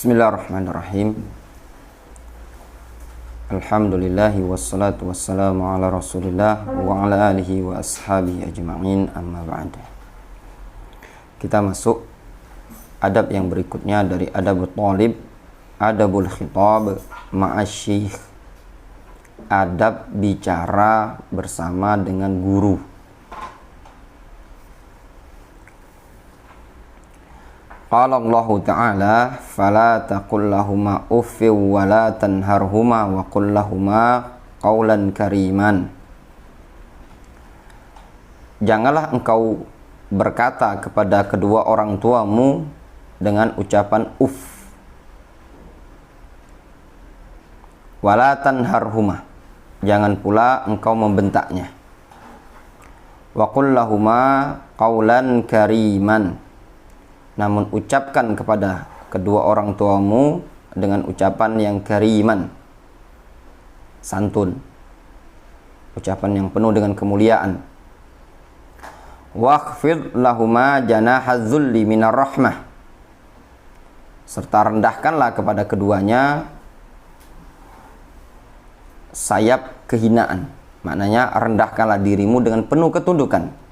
Bismillahirrahmanirrahim. Alhamdulillahi wassalatu wassalamu ala rasulillah wa ala alihi wa ashabihi ajma'in, amma ba'd. Kita masuk adab yang berikutnya dari adabul talib, adabul khitab ma'asyikh, adab bicara bersama dengan guru. Qala Allah Ta'ala, fala taqul lahuma uffin wa la tanharhuma wa qul lahuma qawlan kariman. Janganlah engkau berkata kepada kedua orang tuamu dengan ucapan uff. Wa la tanharhuma, jangan pula engkau membentaknya. Wa qul lahuma qawlan kariman, namun ucapkan kepada kedua orang tuamu dengan ucapan yang kariman, santun, ucapan yang penuh dengan kemuliaan. Wakhfid lahuma janahaz zulli minar rahmah, serta rendahkanlah kepada keduanya sayap kehinaan. Maknanya rendahkanlah dirimu dengan penuh ketundukan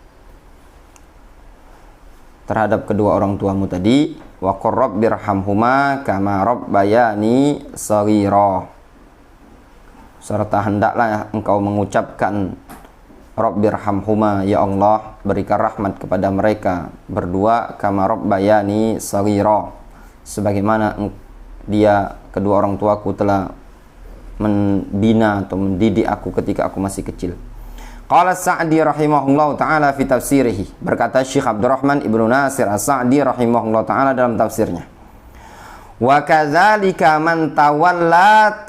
terhadap kedua orang tuamu tadi. Wa qur rabbirhamhuma kama rabbayani shaghira, serta hendaklah engkau mengucapkan rabbirhamhuma, ya Allah berikan rahmat kepada mereka berdua, kama rabbayani shaghira, sebagaimana dia kedua orang tuaku telah membina atau mendidik aku ketika aku masih kecil. Qala Sa'di rahimahullah ta'ala fi tafsirihi, berkata Syekh Abdurrahman Ibnu Nasir As-Sa'di rahimahullah ta'ala dalam tafsirnya, wa kadzalika man tawalla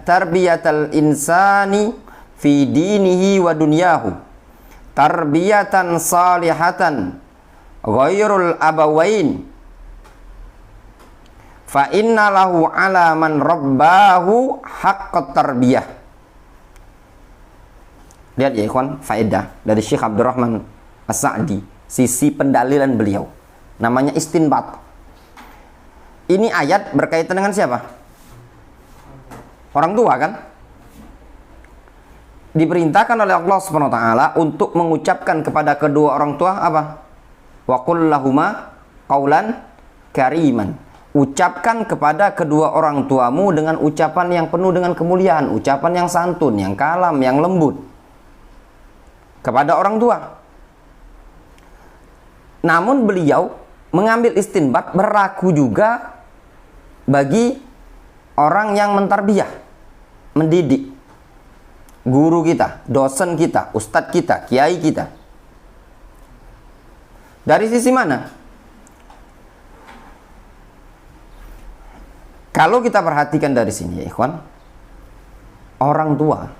tarbiyatal insani fi dinihi wa dunyahu tarbiyatan salihatan ghairul abawain fa inna lahu ala man rabbahu haqqat tarbiyah. Lihat ya ikhwan, faedah dari Syekh Abdurrahman As-Sa'di, sisi pendalilan beliau, namanya istinbat. Ini ayat berkaitan dengan siapa? Orang tua kan? Diperintahkan oleh Allah Subhanahu wa taala untuk mengucapkan kepada kedua orang tua apa? Wa qul lahuma qaulan kariman. Ucapkan kepada kedua orang tuamu dengan ucapan yang penuh dengan kemuliaan, ucapan yang santun, yang kalam, yang lembut kepada orang tua. Namun beliau mengambil istinbat berlaku juga bagi orang yang mentarbiyah, mendidik, guru kita, dosen kita, ustadz kita, kiai kita. Dari sisi mana? Kalau kita perhatikan dari sini ya ikhwan, orang tua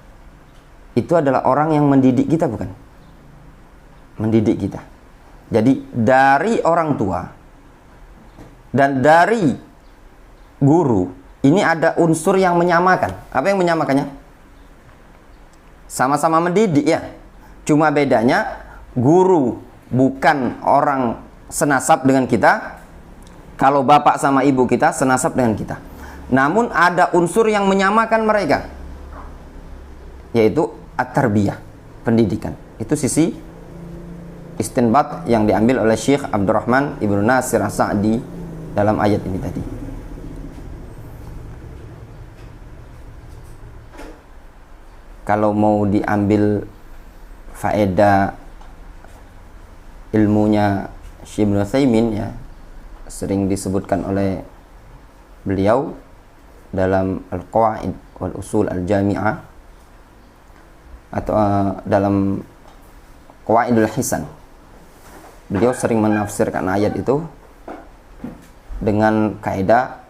itu adalah orang yang mendidik kita, bukan? Mendidik kita. Jadi dari orang tua dan dari guru ini ada unsur yang menyamakan. Apa yang menyamakannya? Sama-sama mendidik ya. Cuma bedanya guru bukan orang senasab dengan kita. Kalau bapak sama ibu kita senasab dengan kita. Namun ada unsur yang menyamakan mereka, yaitu at-tarbiyah, pendidikan. Itu sisi istinbat yang diambil oleh Syekh Abdurrahman Ibnu Nasir As-Sa'di dalam ayat ini tadi. Kalau mau diambil faedah ilmunya Syekh Ibnu Utsaimin ya, sering disebutkan oleh beliau dalam Al-Qawaid wal Usul Al-Jami'ah atau dalam Qawaidul Hisan. Beliau sering menafsirkan ayat itu dengan kaidah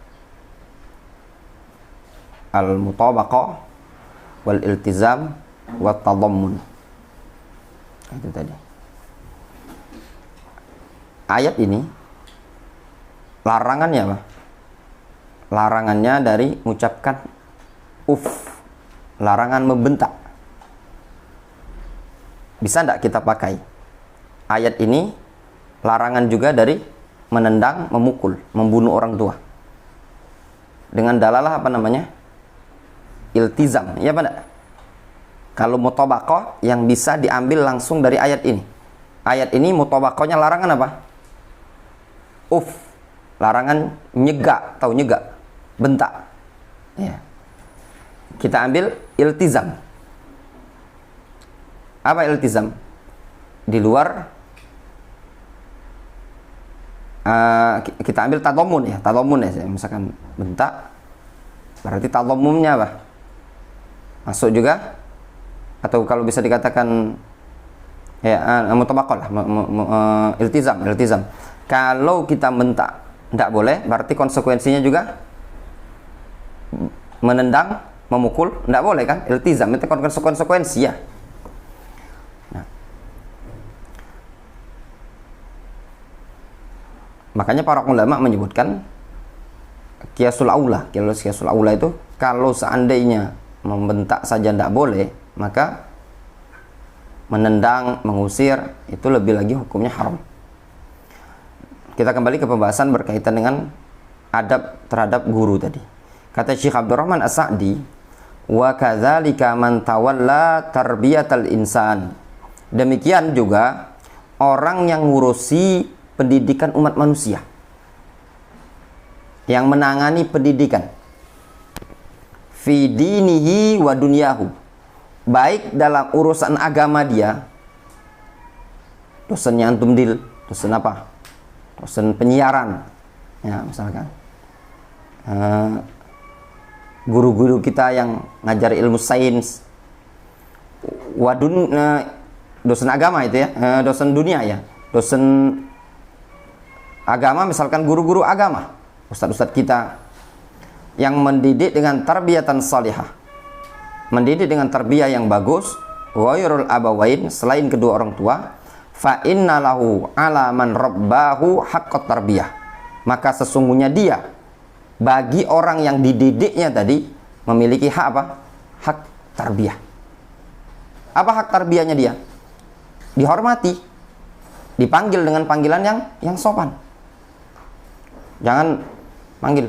al-mutabaqah wal iltizam wat tadammun. Itu tadi. Ayat ini larangannya apa? Larangannya dari mengucapkan larangan membentak. Bisa tidak kita pakai ayat ini larangan juga dari menendang, memukul, membunuh orang tua. Dengan dalalah apa namanya? Iltizam, ya pada. Kalau mutabaqah yang bisa diambil langsung dari ayat ini. Ayat ini mutabaqahnya larangan apa? Larangan nyegak, tahu nyegak? Bentak. Ya. Kita ambil iltizam. Apa iltizam? Di luar kita ambil tadamun ya, misalkan bentak, berarti tadamunnya apa? Masuk juga, atau kalau bisa dikatakan ya mutabaqah lah, iltizam. Kalau kita bentak tidak boleh, berarti konsekuensinya juga menendang, memukul tidak boleh kan? Iltizam itu konsekuensi ya. Makanya para ulama menyebutkan qiyasul aula. Qiyasul aula itu kalau seandainya membentak saja tidak boleh, maka menendang, mengusir itu lebih lagi hukumnya haram. Kita kembali ke pembahasan berkaitan dengan adab terhadap guru tadi. Kata Syekh Abdurrahman As-Sa'di, wa kadzalika man tawalla tarbiyatal insan. Demikian juga orang yang ngurusi pendidikan umat manusia, yang menangani pendidikan fi dinihi wa dunyahu, baik dalam urusan agama dia, dosennya antum dil, dosen apa? Dosen penyiaran ya misalkan, guru-guru kita yang ngajar ilmu sains, dosen agama itu ya, dosen dunia ya, dosen agama, misalkan guru-guru agama, ustadz-ustadz kita yang mendidik dengan tarbiyatan salihah, mendidik dengan tarbiyah yang bagus, ghairul abawain, selain kedua orang tua, fa inna lahu ala man rabbahu haqqat tarbiyah, maka sesungguhnya dia bagi orang yang dididiknya tadi memiliki hak apa? Hak tarbiyah. Apa hak tarbiyahnya dia? Dihormati, dipanggil dengan panggilan yang sopan. Jangan manggil,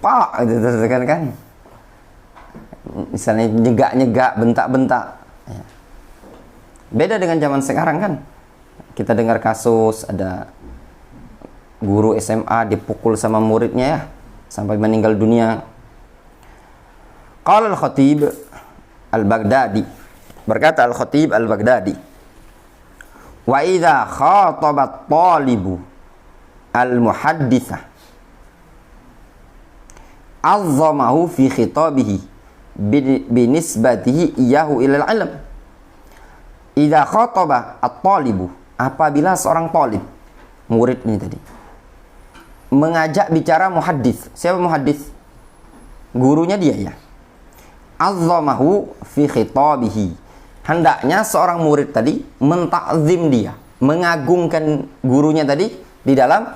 Pak, gitu kan. Misalnya nyegak, bentak-bentak. Ya. Beda dengan zaman sekarang kan. Kita dengar kasus ada guru SMA dipukul sama muridnya ya, sampai meninggal dunia. Qala al-Khatib al-Baghdadi, berkata al-Khatib al-Baghdadi, wa idza khatabat talibu al-muhadditha azzamahu fi khitabihi binisbatihi iyahu ilal ilm. Idza khataba at-talibu, apabila seorang talib, murid ini tadi, mengajak bicara muhaddits. Siapa muhaddits? Gurunya dia ya. Azzamahu fi khitabihi, hendaknya seorang murid tadi mentakzim dia, mengagungkan gurunya tadi di dalam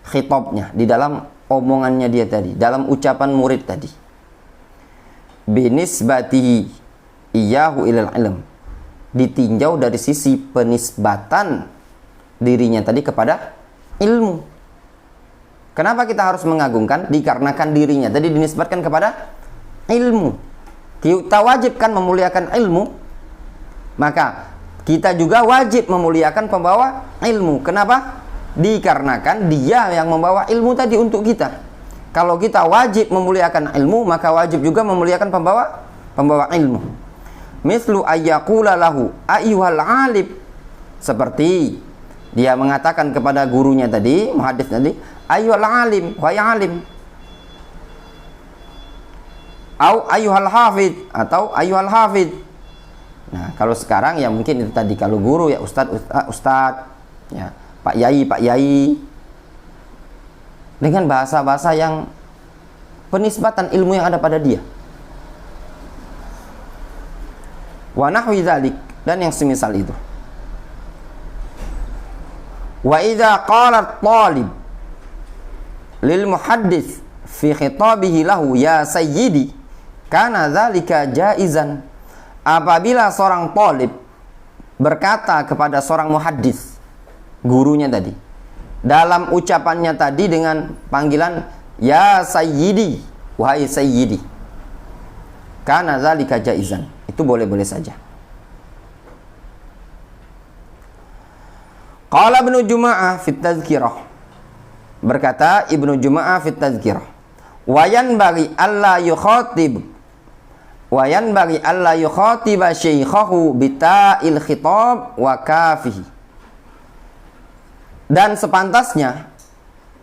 khitabnya, di dalam omongannya dia tadi, dalam ucapan murid tadi. Binisbatihi iyahu ilal ilm, ditinjau dari sisi penisbatan dirinya tadi kepada ilmu. Kenapa kita harus mengagungkan? Dikarenakan dirinya tadi dinisbatkan kepada ilmu. Kita wajib kan memuliakan ilmu, maka kita juga wajib memuliakan pembawa ilmu. Kenapa? Dikarenakan dia yang membawa ilmu tadi untuk kita. Kalau kita wajib memuliakan ilmu, maka wajib juga memuliakan pembawa ilmu. Mislu ayyaqula lahu ayyuhal alim, seperti dia mengatakan kepada gurunya tadi, muhaddits tadi, ayyuhal alim, wahai alim. Au ayyuhal hafid, atau ayyuhal hafid. Nah, kalau sekarang ya mungkin itu tadi, kalau guru ya ustad, ya Pak Yai, dengan bahasa-bahasa yang penisbatan ilmu yang ada pada dia. Wa nahwi dzalik, dan yang semisal itu. Wa idza qala at-talib lil muhaddits fi khitabihi lahu ya sayyidi, kana dzalika jaizan. Apabila seorang talib berkata kepada seorang muhaddis, gurunya tadi, dalam ucapannya tadi dengan panggilan ya sayyidi, wahai sayyidi, kana dzalika jaizan, itu boleh-boleh saja. Qala Ibnu Juma'ah fit Tazkirah, berkata Ibnu Juma'ah fit Tazkirah, wayan bagi alla yukhatiba syaikhahu bita'il khitab wa kafihi. Dan sepantasnya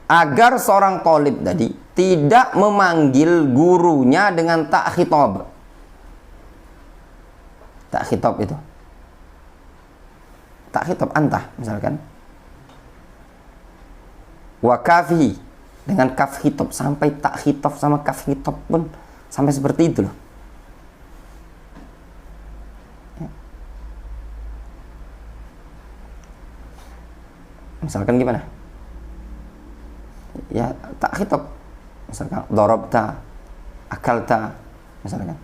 agar seorang thalib tadi tidak memanggil gurunya dengan tak khitab. Tak khitab itu, tak khitab anta misalkan, wa kafihi dengan kaf khitab, sampai tak khitab sama kaf khitab pun sampai seperti itu loh. Misalkan gimana? Ya tak khitab, misalkan darabta, akalta, misalkan,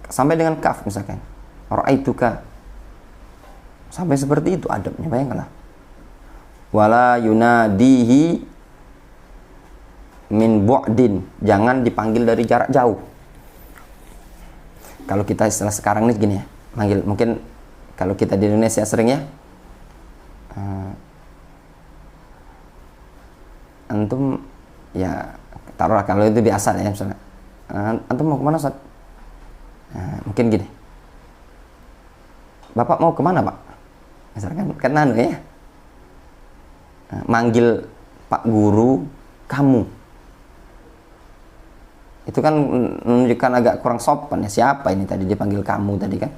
sampai dengan kaf, misalkan ra'aituka, sampai seperti itu adabnya, bayangkanlah. Wala yunadihi min bu'din, jangan dipanggil dari jarak jauh. Kalau kita istilah sekarang nih gini ya, manggil, mungkin kalau kita di Indonesia sering ya, antum, ya taruhlah kalau itu biasa ya, misalnya antum mau kemana Ustaz? Mungkin gini, Bapak mau kemana Pak? Misalkan kan ya, manggil Pak Guru kamu, itu kan menunjukkan agak kurang sopan ya. Siapa ini tadi dipanggil kamu tadi kan?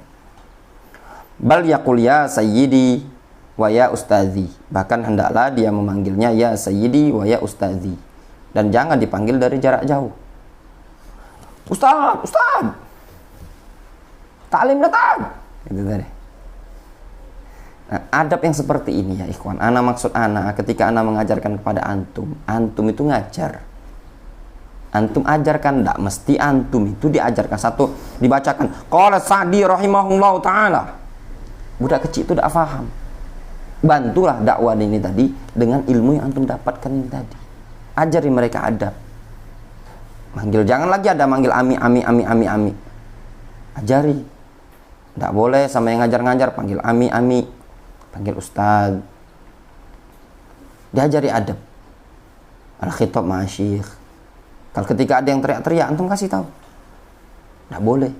Bal yaqul ya sayyidi wa ya ustazi, bahkan hendaklah dia memanggilnya ya sayyidi wa ya ustazi, dan jangan dipanggil dari jarak jauh. Ustaz, Ustaz, taklim datang, itu tadi. Nah, adab yang seperti ini ya ikhwan, ana maksud ana ketika ana mengajarkan kepada antum, antum itu ngajar, antum ajarkan, tidak mesti antum itu diajarkan. Satu dibacakan qala Sa'di rahimahullahu taala, budak kecil itu tidak paham. Bantulah dakwah ini tadi dengan ilmu yang antum dapatkan ini tadi. Ajari mereka adab. Manggil, jangan lagi ada manggil ami ami ami ami ami. Ajari. Tidak boleh sama yang ngajar-ngajar panggil ami ami, panggil ustaz. Diajari adab. Al-khitab ma'asyikh. Kalau ketika ada yang teriak-teriak, antum kasih tahu. Tidak boleh.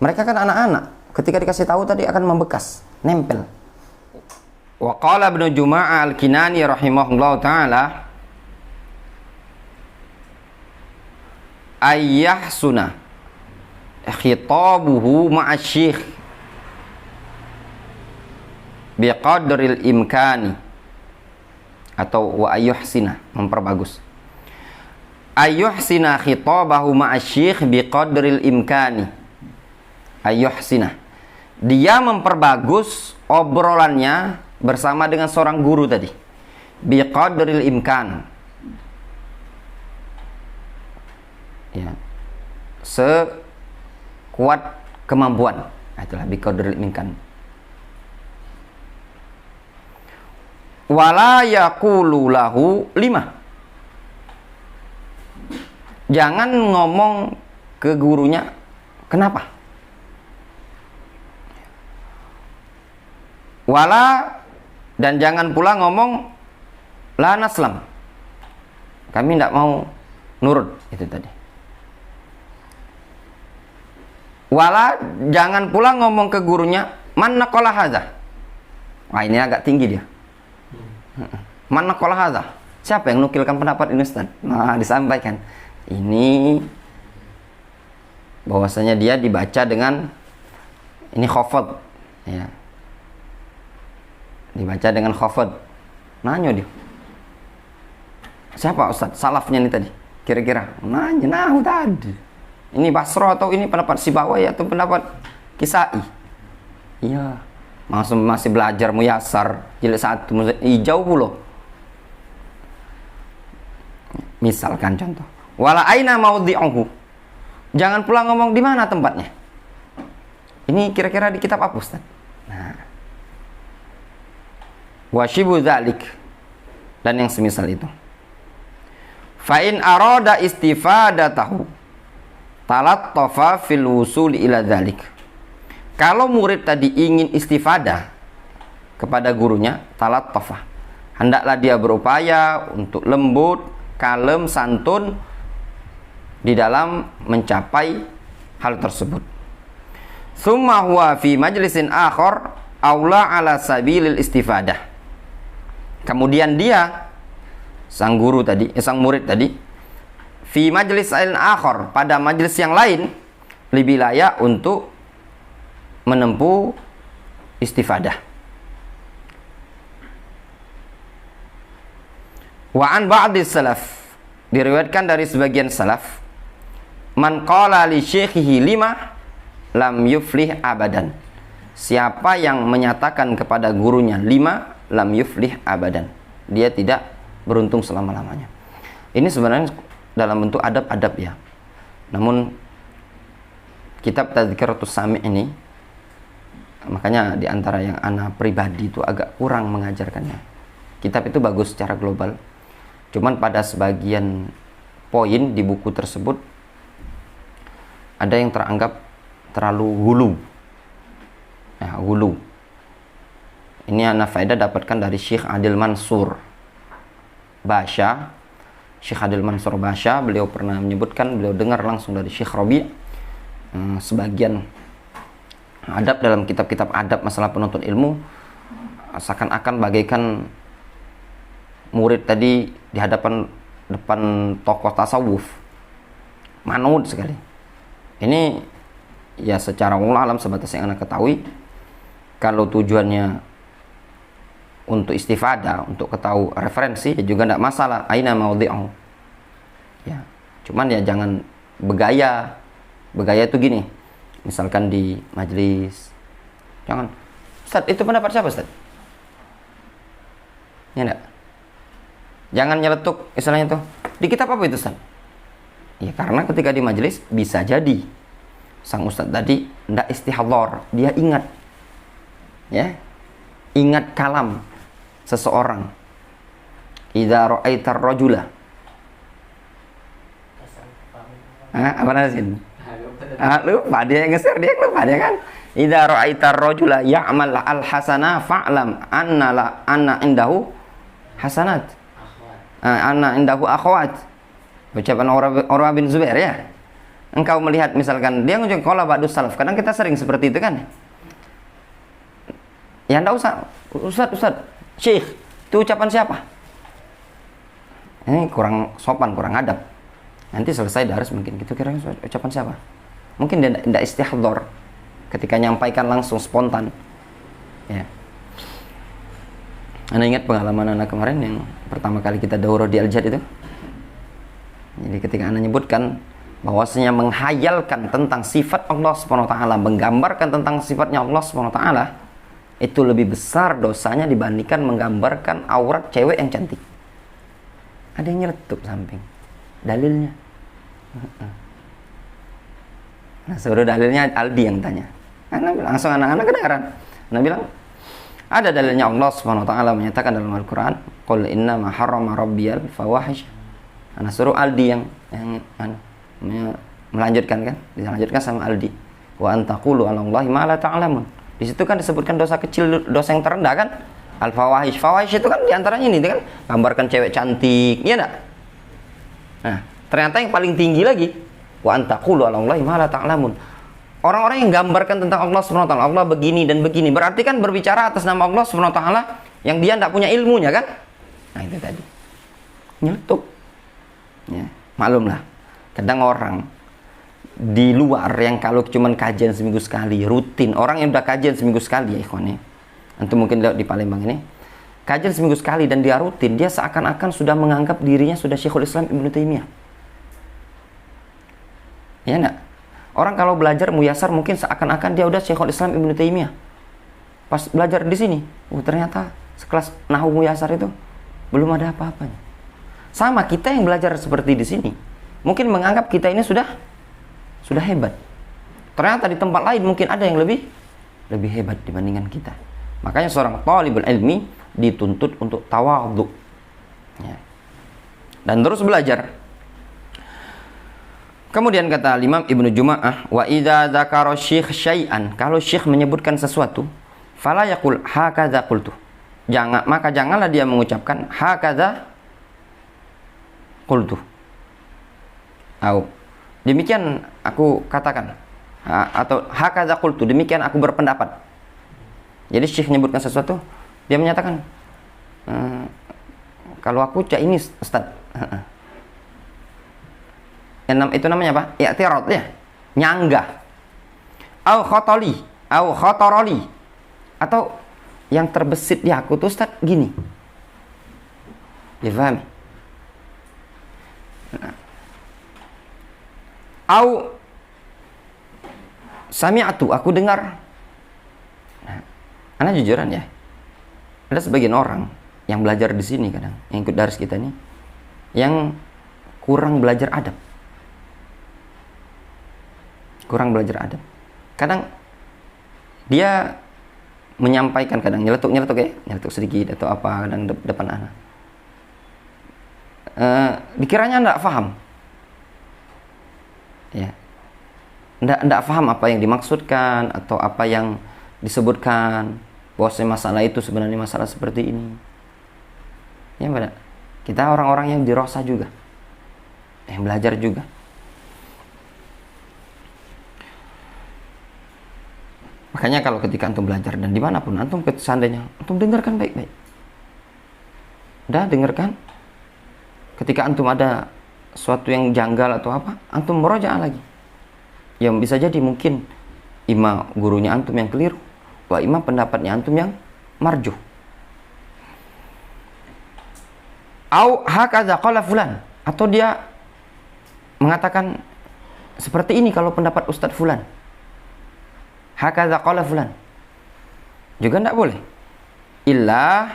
Mereka kan anak-anak. Ketika dikasih tahu tadi akan membekas, nempel. Wa qala Ibnu Juma'ah Al-Kinani rahimahullahu taala, ayyahsuna khitabuhu ma'asyikh biqadril imkani, atau wa ayyuhsina, memperbagus, ayyuhsina khitabahu ma'asyikh biqadril imkani, ayyuhsina, dia memperbagus obrolannya bersama dengan seorang guru tadi, biqadril imkan, ya, sekuat kemampuan. Itulah biqadril imkan. Wala yaqulu lahu lima, jangan ngomong ke gurunya kenapa. Wala, dan jangan pula ngomong la naslam, kami tidak mau nurut, itu tadi. Wala, jangan pula ngomong ke gurunya man naqala hadza. Wah, ini agak tinggi dia. Man naqala hadza, siapa yang nukilkan pendapat ini Ustaz? Nah, disampaikan ini bahwasanya dia dibaca dengan ini khafad, ya, dibaca dengan khafad. Nanya dia, siapa Ustaz salafnya ini tadi kira-kira? Nanya, nah tadi ini Basro atau ini pendapat Sibawai atau pendapat Kisai? Iya, masih belajar Muyassar jilid 1 hijau pula. Misalkan contoh, wala aina maudhi'uhu, jangan pula ngomong di mana tempatnya. Ini kira-kira di kitab apa Ustaz? Nah, wa syibu dzalik, dan yang semisal itu. Fa in arada istifadatahu talattafa fil wusul ila dzalik. Kalau murid tadi ingin istifadah kepada gurunya, talattafa, hendaklah dia berupaya untuk lembut, kalem, santun di dalam mencapai hal tersebut. Tsumma huwa fi majlisin akhar aula ala sabilil istifadah. Kemudian dia sang guru tadi, sang murid tadi, fi majlis akhar, pada majlis yang lain lebih layak untuk menempuh istifadah. Wa an ba'dis salaf, diriwayatkan dari sebagian salaf, man qala li syekhihi lima lam yuflih abadan. Siapa yang menyatakan kepada gurunya lima, lam yuflih abadan, dia tidak beruntung selama-lamanya. Ini sebenarnya dalam bentuk adab-adab ya. Namun kitab Tadhkiratus Sami' ini, makanya di antara yang ana pribadi itu agak kurang mengajarkannya. Kitab itu bagus secara global, cuman pada sebagian poin di buku tersebut ada yang teranggap terlalu hulu. Ya, hulu. Ini ana faedah dapatkan dari Syekh Adil Mansur Basya. Syekh Adil Mansur Basya, beliau pernah menyebutkan, beliau dengar langsung dari Syekh Rabi' sebagian adab dalam kitab-kitab adab masalah penuntut ilmu seakan-akan bagaikan murid tadi di depan tokoh tasawuf, manut sekali. Ini ya secara wallahu alam sebatas yang anda ketahui, kalau tujuannya untuk istifadah, untuk ketahui referensi, ya juga tidak masalah, aina maudhi'u. Ya, cuman ya jangan begaya. Begaya itu gini, misalkan di majelis, jangan, Ustaz, itu pendapat siapa, Ustaz? Ya enggak? Jangan nyeletuk istilahnya tuh, di kitab apa itu, Ustaz? Ya karena ketika di majelis bisa jadi sang Ustaz tadi tidak istihadhar, dia ingat, ya, ingat kalam seseorang. Idza ra'aitar rajula, apa nasin? Lupa dia yang nge-share, dia lupa dia kan. Idza ra'aitar rajula ya'mal al-hasana fa'lam anna indahu hasanat. Anna indahu akhwat. Ucapan Urwah bin Zubair ya. Engkau melihat misalkan dia ngucap qala ba'dus salaf. Kadang kita sering seperti itu kan. Ya enggak usah. Ustaz, Syekh, itu ucapan siapa? Ini kurang sopan, kurang adab. Nanti selesai daris mungkin gitu, kira-kira ucapan siapa? Mungkin dia tidak istihadhar ketika nyampaikan langsung spontan. Ya. Anda ingat pengalaman anak kemarin yang pertama kali kita daurah di Al-Jad itu? Jadi ketika Anda nyebutkan bahwasanya menghayalkan tentang sifat Allah Subhanahu wa taala, menggambarkan tentang sifatnya Allah Subhanahu wa taala, itu lebih besar dosanya dibandingkan menggambarkan aurat cewek yang cantik. Ada yang nyeletuk samping. Dalilnya. Nah, suruh dalilnya Aldi yang tanya. Anak bilang, langsung anak-anak kedengaran. Anak bilang, ada dalilnya Allah Subhanahu wa taala menyatakan dalam Al-Qur'an, "Qul inna ma harrama rabbiyal fawahish." Anak suruh Aldi yang melanjutkan kan? Dilanjutkan sama Aldi. Wa antaqulu 'alallahi ma la ta'lamun. Di situ kan disebutkan dosa kecil, dosa yang terendah kan? Al-fawahish. Fawahish itu kan diantaranya ini kan, gambarkan cewek cantik, iya enggak? Nah, ternyata yang paling tinggi lagi, wa antaqulu 'alallahi ma la ta'lamun. Orang-orang yang gambarkan tentang Allah Subhanahu wa taala, Allah begini dan begini, berarti kan berbicara atas nama Allah Subhanahu wa taala yang dia tidak punya ilmunya kan? Nah, itu tadi. Nyeletuk. Ya, maklumlah. Kadang orang di luar yang kalau cuman kajian seminggu sekali, rutin, orang yang udah kajian seminggu sekali ya ikhwan ya. Antum mungkin lihat di Palembang ini, kajian seminggu sekali dan dia rutin, dia seakan-akan sudah menganggap dirinya sudah Syekhul Islam Ibnu Taimiyah. Ya enggak? Orang kalau belajar muyasar mungkin seakan-akan dia udah Syekhul Islam Ibnu Taimiyah. Pas belajar di sini, ternyata sekelas nahwu muyasar itu belum ada apa-apanya. Sama kita yang belajar seperti di sini, mungkin menganggap kita ini sudah hebat. Ternyata di tempat lain mungkin ada yang lebih hebat dibandingkan kita. Makanya seorang talibul ilmi dituntut untuk tawadhu. Ya. Dan terus belajar. Kemudian kata Imam Ibnu Juma'ah, wa idza dzakara syekh syai'an, kalau syekh menyebutkan sesuatu, fala yaqul hakadza qultu. Maka janganlah dia mengucapkan hakadza qultu. Au, demikian aku katakan. Atau hakadza qultu, demikian aku berpendapat. Jadi syekh menyebutkan sesuatu, dia menyatakan kalau aku cak ini Ustaz. Itu namanya apa? I'tirad ya. Nyanggah. Au khataroli. Atau yang terbesit di aku tuh Ustaz gini. Difahami? Au sami'atu, aku dengar. Ana jujuran ya. Ada sebagian orang yang belajar di sini kadang, yang ikut daris kita nih, yang kurang belajar adab. Kadang dia menyampaikan, kadang nyeletuk sedikit atau apa, kadang depan anak. Dikiranya enggak paham. Ya. Enggak paham apa yang dimaksudkan atau apa yang disebutkan, bahwasanya masalah itu sebenarnya masalah seperti ini. Ya benar. Kita orang-orang yang dirasa juga, yang belajar juga. Makanya kalau ketika antum belajar dan dimanapun antum seandainya antum dengarkan baik-baik. Udah dengarkan. Ketika antum ada suatu yang janggal atau apa, antum murajaah lagi. Yang bisa jadi mungkin ima gurunya antum yang keliru, wa ima pendapatnya antum yang marjuh. Au hakadza qala fulan, atau dia mengatakan seperti ini kalau pendapat Ustadz fulan. Hakadza qala fulan. Juga tidak boleh. Illa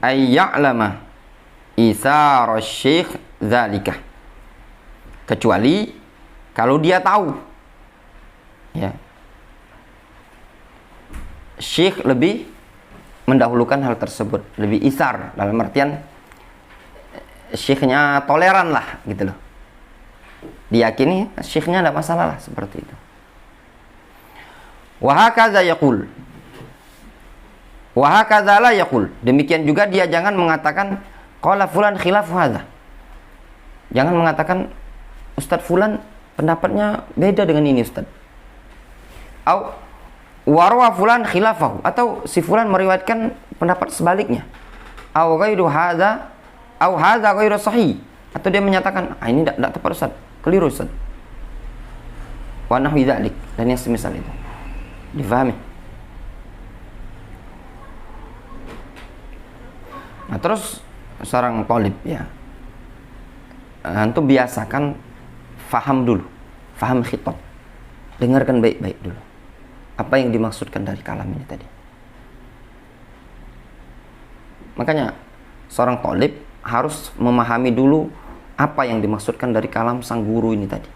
ayya'lama itsara syekh dzalika. Kecuali kalau dia tahu, ya, syekh lebih mendahulukan hal tersebut, lebih isar, dalam artian syekhnya toleran lah gitu loh. Diyakini syekhnya ada masalah lah, seperti itu. Wa hakadza yaqul. Wa hakadza la yaqul. Demikian juga dia jangan mengatakan qala fulan khilafu hadza. Jangan mengatakan Ustadz fulan pendapatnya beda dengan ini Ustadz. Au warwa fulan khilafahu, atau si fulan meriwayatkan pendapat sebaliknya. Au ghairu hadza au hadza ghairu sahih, atau dia menyatakan ini tidak tepat Ustadz, keliru Ustaz. Wa nahwi dzalik, dan yang semisal itu. Difahami? Nah, terus seorang talib ya, antum biasakan faham dulu, faham khitab. Dengarkan baik-baik dulu. Apa yang dimaksudkan dari kalam ini tadi. Makanya seorang talib harus memahami dulu apa yang dimaksudkan dari kalam sang guru ini tadi.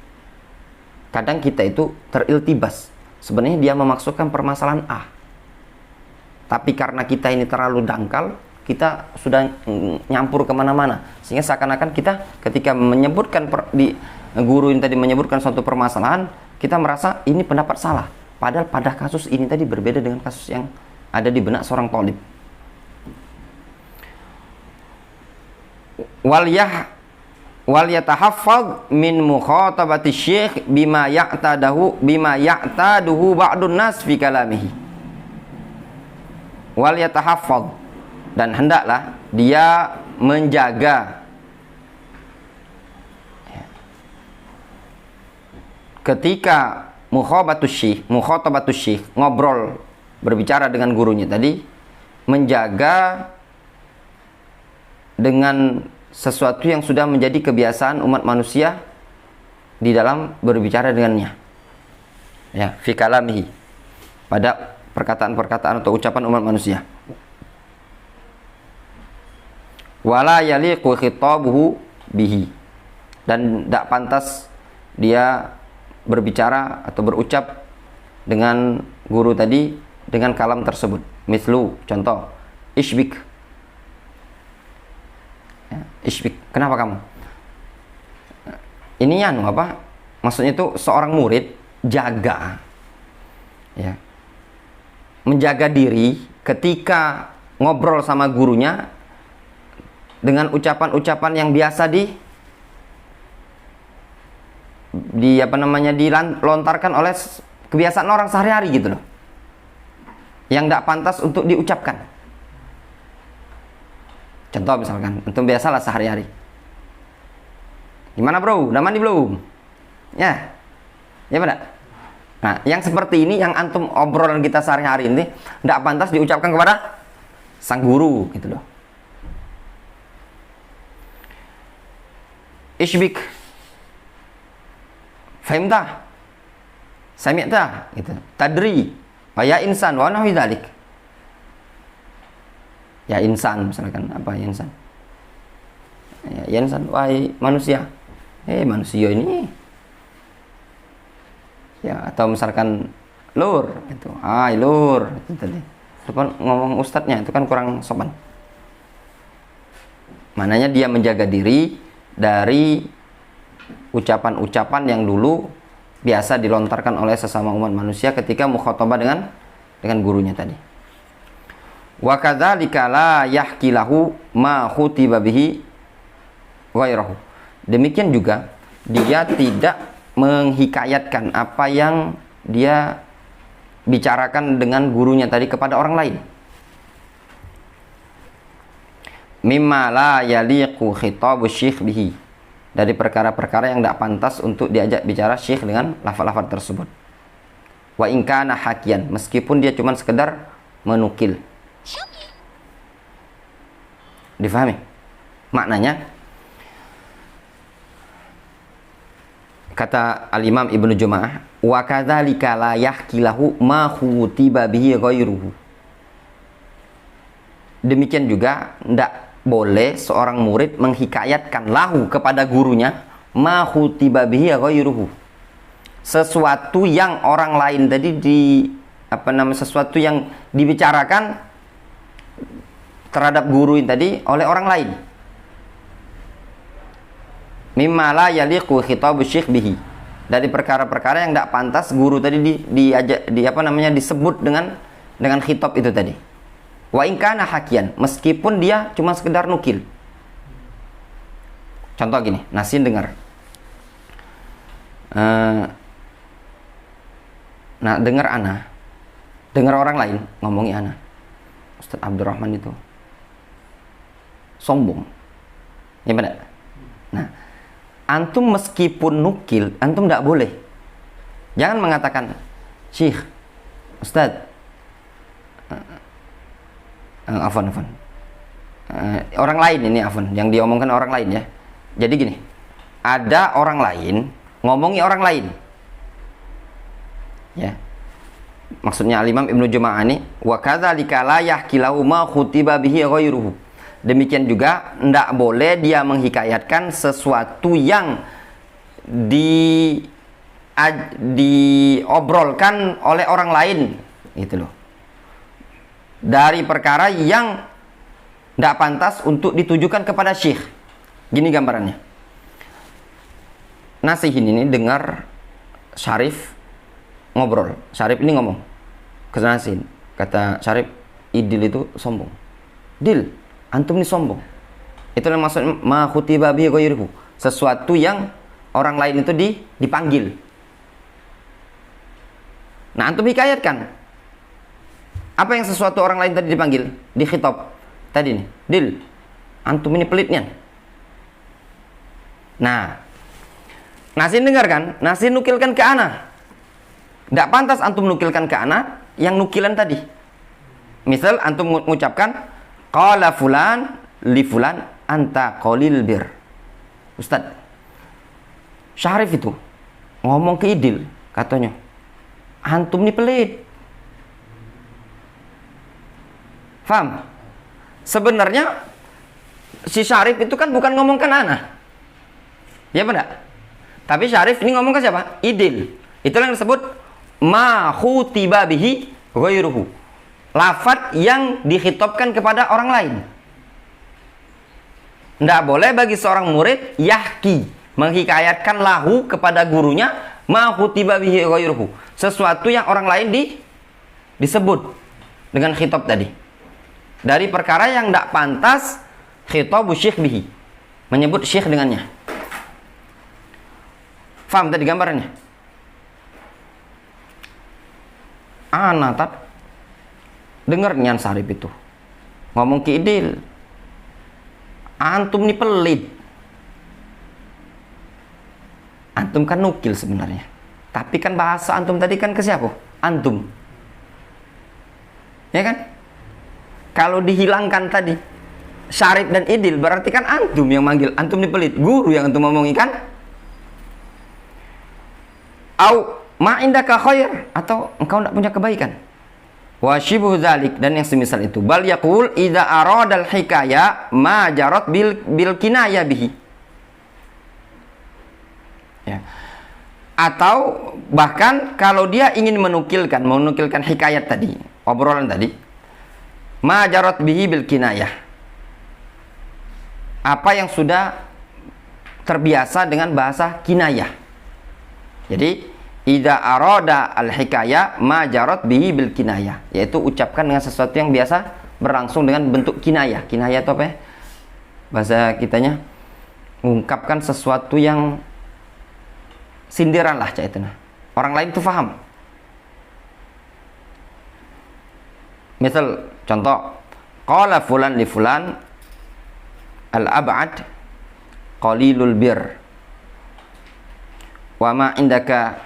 Kadang kita itu teriltibas. Sebenarnya dia memaksudkan permasalahan A. Tapi karena kita ini terlalu dangkal, kita sudah nyampur kemana-mana. Sehingga seakan-akan kita ketika menyebutkan guru ini tadi menyebutkan suatu permasalahan, kita merasa ini pendapat salah. Padahal pada kasus ini tadi berbeda dengan kasus yang ada di benak seorang talib. Wal yatahaffaz min mukhatabati syekh bima ya'taduhu ba'dun nas fi kalamihi. Wal yatahaffaz, dan hendaklah dia menjaga ketika mukhatabatu syekh, ngobrol, berbicara dengan gurunya tadi, menjaga dengan sesuatu yang sudah menjadi kebiasaan umat manusia di dalam berbicara dengannya. Ya, fi kalamihi, pada perkataan-perkataan atau ucapan umat manusia. Wala yaliqu khitabuhu bihi, dan tidak pantas dia berbicara atau berucap dengan guru tadi dengan kalam tersebut. Mislu, contoh, ishbik. Ya, ishbik, kenapa kamu? Ini anu apa? Maksudnya itu seorang murid jaga, ya, menjaga diri ketika ngobrol sama gurunya dengan ucapan-ucapan yang biasa dilontarkan oleh kebiasaan orang sehari-hari gitu loh, yang tidak pantas untuk diucapkan. Contoh misalkan, itu biasalah sehari-hari. Gimana bro? Udah mandi belum? Ya, ya pada. Nah, yang seperti ini, yang antum obrolan kita sehari-hari ini, tidak pantas diucapkan kepada sang guru, gitu loh. Ishbik, fahimtah, sami'tah, gitu. Tadri, ya insan, wa nahwi dzalik. Ya insan, misalkan apa ya insan? Ya insan, wahai manusia. Manusia ini. Ya, atau misalkan lur, itu. Lur, itu tadi. Depan ngomong ustadznya itu kan kurang sopan. Mananya dia menjaga diri dari ucapan-ucapan yang dulu biasa dilontarkan oleh sesama umat manusia ketika mukhatabah dengan gurunya tadi. Wa kadzalika la yahki lahu ma khutiba bihi ghairahu. Demikian juga dia tidak menghikayatkan apa yang dia bicarakan dengan gurunya tadi kepada orang lain. Mimma la yaliqu khitabu syekh bihi, dari perkara-perkara yang tidak pantas untuk diajak bicara syekh dengan lafaz-lafaz tersebut. Wa in kana hakian, meskipun dia cuma sekedar menukil. Difahami maknanya? Kata al-Imam Ibnu Juma'ah, wa kadzalika la yahki lahu ma khutiba bihi ghairuhu. Demikian juga tidak boleh seorang murid menghikayatkan lahu kepada gurunya ma khutiba bihi ghairuhu, sesuatu yang orang lain tadi sesuatu yang dibicarakan terhadap guru ini tadi oleh orang lain. Mimma la yaliqu khitabu syekh bihi, dari perkara-perkara yang tidak pantas guru tadi disebut dengan khitab itu tadi. Wa in kana hakian, meskipun dia cuma sekedar nukil. Contoh gini, Nasin dengar. Dengar orang lain ngomongi ana. Ustaz Abdurrahman itu sombong. Ya benar. Nah, antum meskipun nukil, antum tidak boleh. Jangan mengatakan, Syekh, Ustaz, afwan. Orang lain ini afwan, yang diomongkan orang lain ya. Jadi gini, ada orang lain ngomongi orang lain. Ya. Maksudnya Al-Imam Ibnu Juma'ah ini, wa kadzalika la yahki lahu ma khutiba bihi ghairuhu. Demikian juga tidak boleh dia menghikayatkan sesuatu yang diobrolkan oleh orang lain, gitu loh, dari perkara yang tidak pantas untuk ditujukan kepada syekh. Gini gambarannya. Nasihin ini dengar Syarif ngobrol. Syarif ini ngomong ke Nasihin. Kata Syarif, Idil itu sombong. Dil, antum ini sombong. Itu yang maksud ma khutiba bihi ghairuhu, sesuatu yang orang lain itu dipanggil. Nah, antum hikayatkan. Apa yang sesuatu orang lain tadi dipanggil, dikhitab tadi nih, Dil, antum ini pelitnya. Nah, Nasin dengar kan? Nasin nukilkan ke ana. Tidak pantas antum nukilkan ke ana yang nukilan tadi. Misal antum mengucapkan qala fulan li fulan anta qalil bir. Ustaz, Syarif itu ngomong ke Idil, katanya, antum ini pelit. Faham? Sebenarnya si Syarif itu kan bukan ngomong ke ana. Ya benar? Tapi Syarif ini ngomong ke siapa? Idil. Itulah yang disebut ma khutiba bihi ghairuhu. Lafadz yang dikhitabkan kepada orang lain. Tidak boleh bagi seorang murid yahki, menghikayatkan lahu kepada gurunya ma khutiba bihi ghairuhu, sesuatu yang orang lain disebut dengan khitab tadi. Dari perkara yang tidak pantas khitabu syekh bihi, menyebut syekh dengannya. Faham tadi gambarannya? Tat dengar Nyan Sarip itu ngomong Ki Idil, antum nih pelit. Antum kan nukil sebenarnya, tapi kan bahasa antum tadi kan ke siapa? Antum, ya kan? Kalau dihilangkan tadi Syarif dan Idil, berarti kan antum yang manggil, antum nih pelit, guru yang antum ngomongin kan? Au ma indaka khair, atau engkau tidak punya kebaikan. Wa shibuh dzalik, dan yang semisal itu. Bal yaqul idza aradal hikaya ma jarat bil kinaya bihi. Ya. Atau bahkan kalau dia ingin menukilkan hikayat tadi, obrolan tadi, ma jarat bihi bil kinayah, apa yang sudah terbiasa dengan bahasa kinayah. Jadi idza arada al hikayah ma jarat bihi bil kinayah, yaitu ucapkan dengan sesuatu yang biasa berlangsung dengan bentuk kinayah. Kinayah itu apa ya? Bahasa kitanya mengungkapkan sesuatu yang sindiran lah, caitana. Orang lain tuh paham. Misal contoh, qala fulan li fulan al-ab'ad qalilul bir wa ma indaka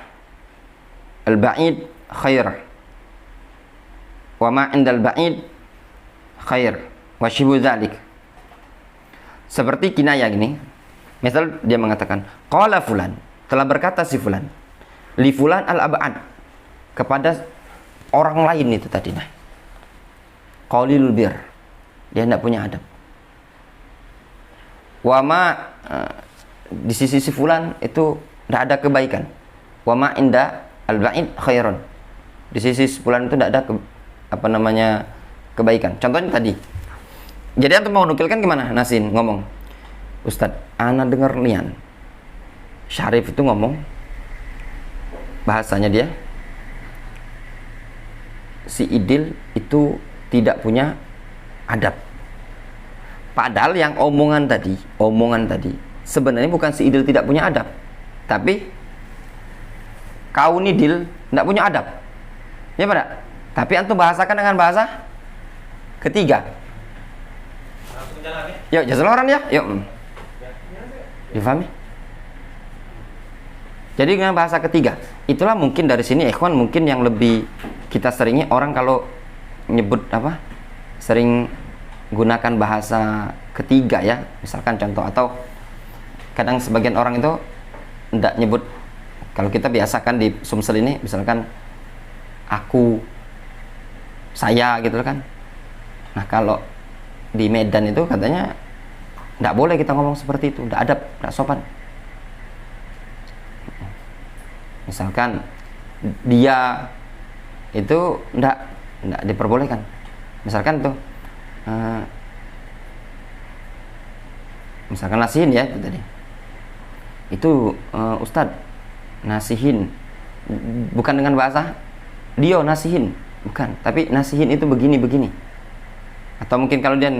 al-ba'id khair wa ma indal ba'id khair wa shibu dzalik. Seperti kinayah gini. Misal dia mengatakan qala fulan, telah berkata si fulan li fulan al-ab'ad, kepada orang lain itu tadi, nah qalilul bir, dia tidak punya adab. Wama di sisi si fulan itu tidak ada kebaikan. Wama inda al-ba'id khairun, di sisi si fulan itu tidak ada kebaikan. Contohnya tadi. Jadi antum mau nukilkan gimana? Nasin ngomong, Ustadz, ana dengar lian Syarif itu ngomong, bahasanya dia si Idil itu tidak punya adab. Padahal yang omongan tadi sebenarnya bukan si Idil tidak punya adab, tapi kau Idil tidak punya adab, ya pada. Tapi antum bahasakan dengan bahasa ketiga. Yuk, jazakallahu khairan ya. Yuk. Difahami? Jadi dengan bahasa ketiga. Itulah mungkin dari sini ikhwan, mungkin yang lebih kita seringnya orang kalau nyebut apa? Sering gunakan bahasa ketiga ya. Misalkan contoh, atau kadang sebagian orang itu enggak nyebut, kalau kita biasakan di Sumsel ini misalkan aku, saya gitu kan. Nah, kalau di Medan itu katanya enggak boleh kita ngomong seperti itu, enggak adab, enggak sopan. Misalkan dia itu enggak diperbolehkan. Misalkan tuh misalkan nasihin ya itu tadi. Itu Ustadz nasihin bukan dengan bahasa dia nasihin, bukan, tapi nasihin itu begini. Atau mungkin kalau dia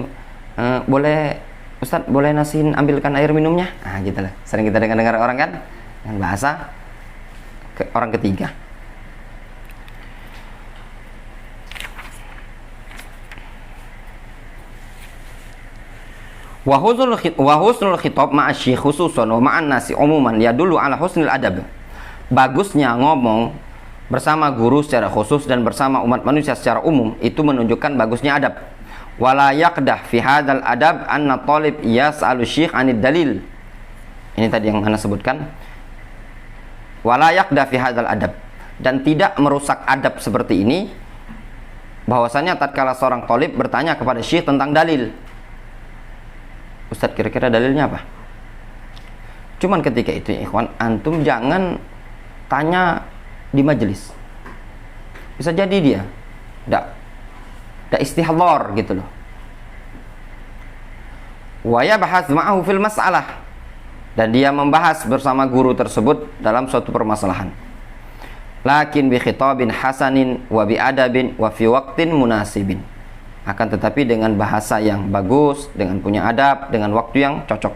boleh Ustadz boleh nasihin ambilkan air minumnya. Ah gitu lah. Sering kita dengar orang kan dengan bahasa orang ketiga. Wa husnul khitab ma'a syekh khususan wa ma'an nasi umuman yadullu ala husnil adab. Bagusnya ngomong bersama guru secara khusus dan bersama umat manusia secara umum itu menunjukkan bagusnya adab. Wala yaqdah fi hadzal adab anna talib yas'alu syekh 'anid dalil. Ini tadi yang Anda sebutkan. Wala yaqdah fi hadzal adab, dan tidak merusak adab seperti ini bahwasanya tatkala seorang talib bertanya kepada syekh tentang dalil. Ustadz, kira-kira dalilnya apa? Cuman ketika itu ya ikhwan, antum jangan tanya di majelis. Bisa jadi dia Tidak istihdhar gitu loh. Wa yabhath ma'ahu fil mas'alah, dan dia membahas bersama guru tersebut dalam suatu permasalahan. Lakin bi khitabin hasanin wa bi adabin wa fi waqtin munasibin. Akan tetapi dengan bahasa yang bagus, dengan punya adab, dengan waktu yang cocok.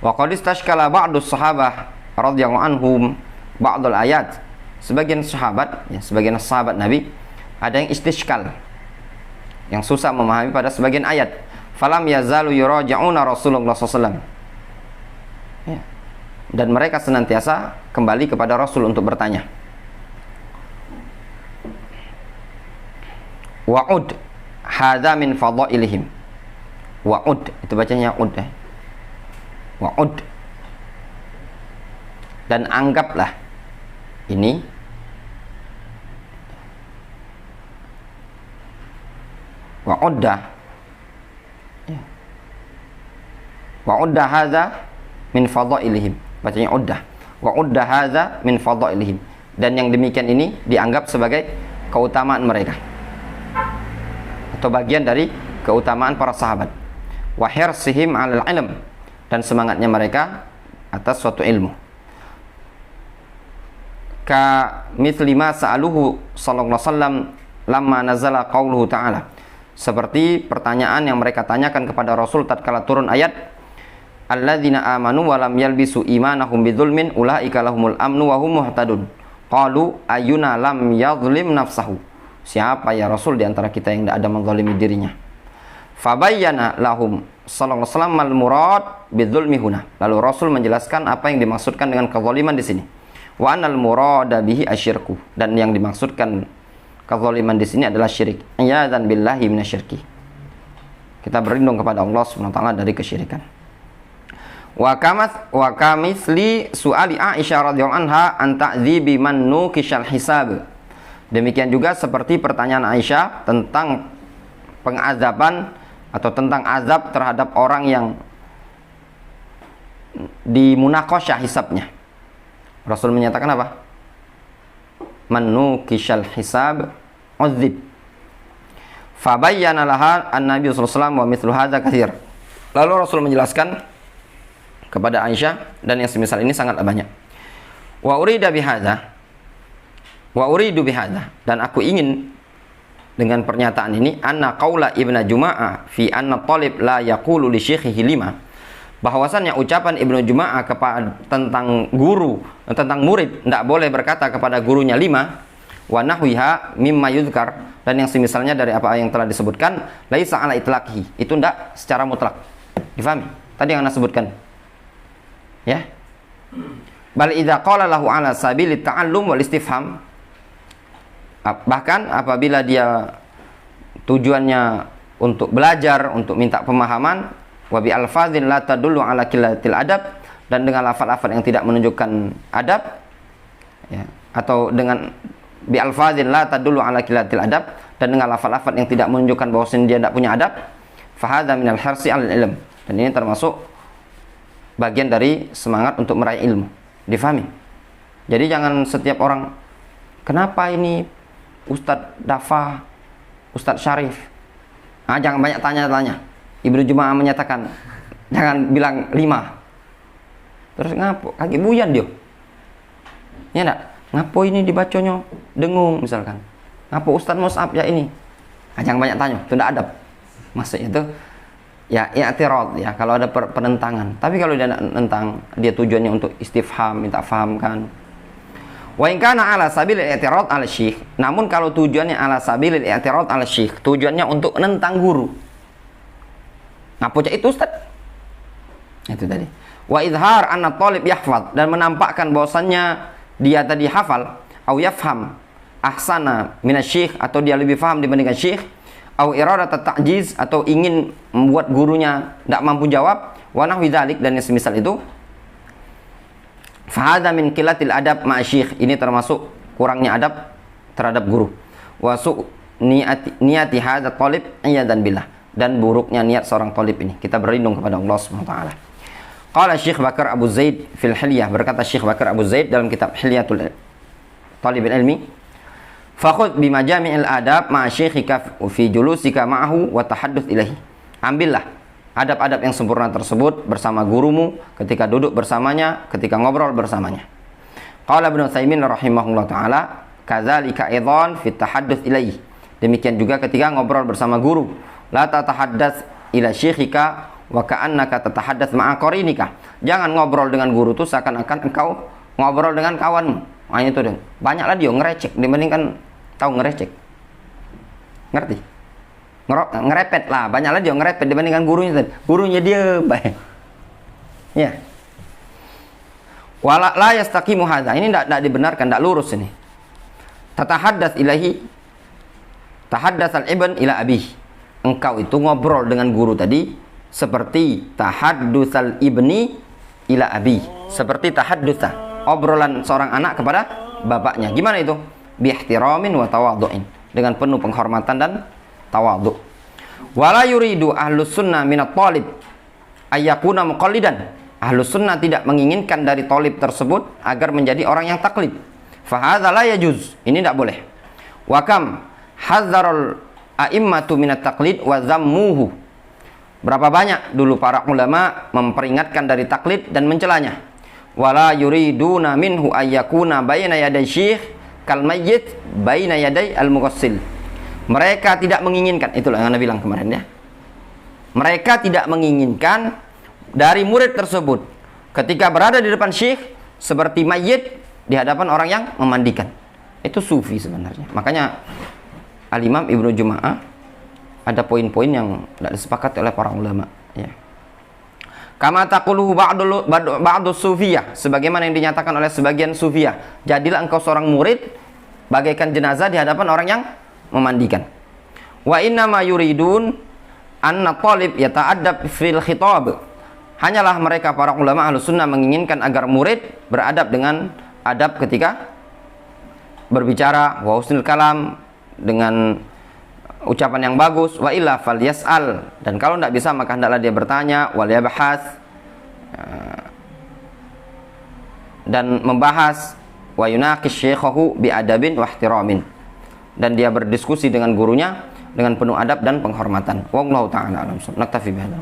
Wa qad istashkala ba'du sahabah radhiyallahu anhum ba'dul ayat. Sebagian sahabat, ya, sebagian sahabat Nabi ada yang istishkal, yang susah memahami pada sebagian ayat. Falam yazalu yuraja'una Rasulullah SAW. Ya. Dan mereka senantiasa kembali kepada Rasul untuk bertanya. Wa'ud hadza min fadailihim. Wa'ud, itu bacanya ud. Wa'ud. Dan anggaplah ini wa'udda. Ya. Wa'udda hadza min fadailihim. Bacanya uddah. Wa'udda hadza min fadailihim. Dan yang demikian ini dianggap sebagai keutamaan mereka, atau bagian dari keutamaan para sahabat. Wa hirsihim 'alal ilm, dan semangatnya mereka atas suatu ilmu. Ka mithli ma sa'aluhu sallallahu alaihi wasallam lamma nazala qauluhu ta'ala. Seperti pertanyaan yang mereka tanyakan kepada Rasul tatkala turun ayat alladzina amanu wa lam yalbisu imanahum bidzulmin ulaika lahumul amnu wa hum muhtadun. Qalu ayyuna lam yadhlim nafsahu. Siapa ya Rasul di antara kita yang tidak ada menzalimi dirinya? Fabayyana lahum sallallahu alaihi wasallam al-murad bidzulmi huna. Lalu Rasul menjelaskan apa yang dimaksudkan dengan kezaliman di sini. Wa anal murada bihi asyirku, dan yang dimaksudkan kezaliman di sini adalah syirik. Iyadzan billahi minasyirki. Kita berlindung kepada Allah Subhanahu wa taala dari kesyirikan. Wa kamitsli su'ali Aisyah radhiyallahu anha an ta'dzibi man nukishal hisab. Demikian juga seperti pertanyaan Aisyah tentang pengazaban atau tentang azab terhadap orang yang dimunaqasyah hisabnya. Rasul menyatakan apa? Man nukishal hisab uzib. Fabayyana laha an-nabi sallallahu alaihi wasallam wa mithlu hadza katsir. Lalu Rasul menjelaskan kepada Aisyah, dan yang semisal ini sangatlah banyak. Wa uridu bihadza, dan aku ingin dengan pernyataan ini anna qaula Ibnu Juma'ah fi anna talib la yaqulu li syaikhihi lima, bahwasannya ucapan Ibnu Juma'ah tentang guru, tentang murid tidak boleh berkata kepada gurunya lima, wa nahwiha mimma yuzkar, dan yang semisalnya dari apa yang telah disebutkan, laisa ala itlaqihi, itu tidak secara mutlak. Difahami? Tadi yang Anda sebutkan. Ya. Bal idza qala lahu ala sabili ta'allum wal istifham, bahkan apabila dia tujuannya untuk belajar, untuk minta pemahaman, wa bi alfazin la tadullu ala qillatil adab, dan dengan lafaz-lafaz yang tidak menunjukkan adab, ya, atau dengan bi alfazin la tadullu ala qillatil adab, dan dengan lafaz-lafaz yang tidak menunjukkan bahwa dia tidak punya adab, fa hadza minal hirsi al ilm, dan ini termasuk bagian dari semangat untuk meraih ilmu. Difahami? Jadi jangan setiap orang, kenapa ini Ustadz Dafa, Ustadz Syarif, jangan banyak tanya-tanya. Ibnu Juma'ah menyatakan jangan bilang lima. Terus ngapo? Kaki buyan dia. Ya enggak? Ngapo ini dibaconya dengung misalkan. Ngapo Ustadz Mus'ab ya ini? Jangan banyak tanya, itu tidak adab. Maksudnya itu ya i'tirad, ya, kalau ada penentangan. Tapi kalau dia nentang, dia tujuannya untuk istifham, minta fahamkan. Wa in kana ala sabilil i'tirad ala syekh. Namun kalau tujuannya ala sabilil i'tirad ala syekh, tujuannya untuk nentang guru. Ngapuca itu Ustaz? Itu tadi. Wa idhar anna talib yahfaz, dan menampakkan bahwasannya dia tadi hafal, au yafham ahsana minasyekh, atau dia lebih faham dibandingkan syekh, au iradat ta'jiz, atau ingin membuat gurunya tidak mampu jawab, wa nahwi dzalik, dan yang semisal itu. Fa hadza min qillatil adab ma'a syekh, ini termasuk kurangnya adab terhadap guru. Wa su niati hadza talib iyadan billah, dan buruknya niat seorang talib ini. Kita berlindung kepada Allah Subhanahu wa taala. Qala Syekh Bakar Abu Zaid fil Hilyah, berkata Syekh Bakar Abu Zaid dalam kitab Hilyatul Talibul Ilmi, Fakhudh bimajami'il adab ma'a syekhika fi julusika ma'ahu wa tahadduts ilahi. Ambillah adab-adab yang sempurna tersebut bersama gurumu ketika duduk bersamanya, ketika ngobrol bersamanya. Qala Ibnu Utsaimin rahimahullah taala, kadzalika aidan fi tahadduts ilaihi. Demikian juga ketika ngobrol bersama guru. La tatahadats ila syekhika wa ka'annaka tatahadats ma'a qarinika. Jangan ngobrol dengan guru itu seakan-akan engkau ngobrol dengan kawanmu. Nah, itu dong. Banyaklah dia ngerecek dibandingkan tahu ngerecek. Ngerti? Ngerepet lah, banyaklah dia ngerepet dibandingkan gurunya tadi. Gurunya dia baik. Ya. Wala la yastaqimu hadza. Ini enggak dibenarkan, enggak lurus ini. Tatahadats ilahi tahaddats al-ibn ila abih. Engkau itu ngobrol dengan guru tadi seperti tahaddutsal ibni ila abi. Seperti tahaddusa, obrolan seorang anak kepada bapaknya. Gimana itu? Biihtiramin wa tawadhu'in. Dengan penuh penghormatan dan tawadhu. Wala yuridu ahlus sunnah minat talib ayyakuna muqallidan. Ahlus sunnah tidak menginginkan dari talib tersebut agar menjadi orang yang taklid. Fahadza la yajuz. Ini tidak boleh. Wa kam hadzarul a'immatu minat taklid wa zammuhu. Berapa banyak dulu para ulama memperingatkan dari taklid dan mencelanya. Wala yuriduna minhu ayyakuna baina yaday syekh kal mayyit baina yaday al mughassil. Mereka tidak menginginkan, itulah yang Anda bilang kemarin ya. Mereka tidak menginginkan dari murid tersebut ketika berada di depan syekh seperti mayit di hadapan orang yang memandikan. Itu sufi sebenarnya. Makanya Al-Imam Ibnu Juma'ah ada poin-poin yang tidak disepakati oleh para ulama ya. Kama taquluhu ba'du sufiyah, sebagaimana yang dinyatakan oleh sebagian sufiyah. Jadilah engkau seorang murid bagaikan jenazah di hadapan orang yang memandikan. Wa inna ma yuridun anna talib yata'addab fil khitab. Hanyalah mereka para ulama Ahlus Sunnah menginginkan agar murid beradab dengan adab ketika berbicara, wa husnul kalam, dengan ucapan yang bagus, wa illa falyas'al, dan kalau tidak bisa maka hendaklah dia bertanya, wal yabhas, dan membahas, wa yunaqish syekhahu bi adabin wa ihtiramin, dan dia berdiskusi dengan gurunya dengan penuh adab dan penghormatan. Wallahu ta'ala alam. Naktafi bihadza.